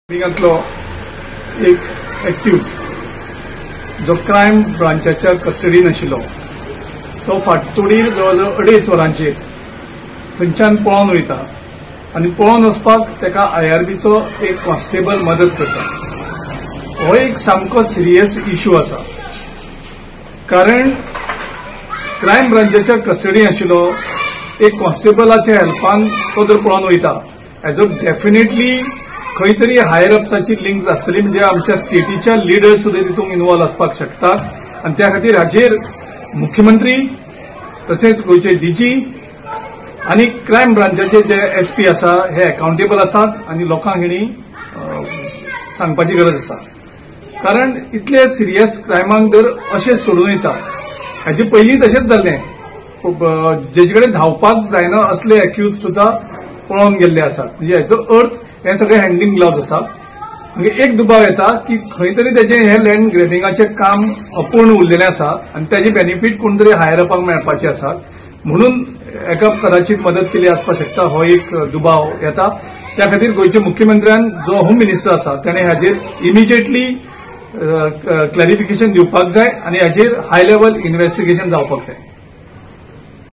बिल्डिंगांतलो एक एक्यूज जो क्रायम ब्रांचाच्या कस्टडीन आशिल्लो तो फाटतोडीर जवळजवळ 2.5 वरांचेर थंयच्यान पळोवन वयता आनी पळोवन वचपाक ताका आयआरबीचो एक कॉन्स्टेबल मदत करता। हो एक सामको सिरियस इश्यू आसा, कारण क्रायम ब्रांचाच्या कस्टडीन आशिल्लो एक कॉन्स्टेबलाच्या हेल्पान तो जर पळोवन वयता हेजो डेफिनेटली खंय तरी हायर अपसाची लिंक्स आसतली, म्हणजे आमच्या स्टेटीच्या लिडर्स सुद्धा तितून इन्वॉल्व आसपाक शकतात आणि त्या खातीर हाचेर मुख्यमंत्री तशेंच गोंयचे डीजी आणि क्रायम ब्रांचाचे जे एसपी आसा हे अकाउंटेबल आसात आणि लोकांक हेणी सांगपाची गरज आसा। कारण इतले सिरियस क्रायमांक जर अशें सोडून वयता, हाचे पयलीं तशेंच जाल्लें, जेचे कडेन धांवपाक जायना असले एक्यूज सुद्धा पळोवन गेल्ले आसात। म्हणजे हाचो अर्थ हे सगळे हँडलिंग ग्लव्स आसा। म्हणजे एक दुबाव येता की खंय तरी त्याचे हे लँड ग्रॅबिंगाचे काम अपूर्ण उरलेले आसा आणि त्याची बेनिफीट कोण तरी हायर अपाक मेळपाचे आसा, म्हणून एका कदाचित मदत केली आसपाक शकता, हो एक दुबाव येता। त्या खातीर गोंयच्या मुख्यमंत्र्यान जो होम मिनिस्टर आसा ताणें हाचेर इमिजिएटली क्लॅरिफिकेशन दिवपाक जाय आणि हाचेर हाय लेवल इन्व्हेस्टिगेशन जावपाक जाय।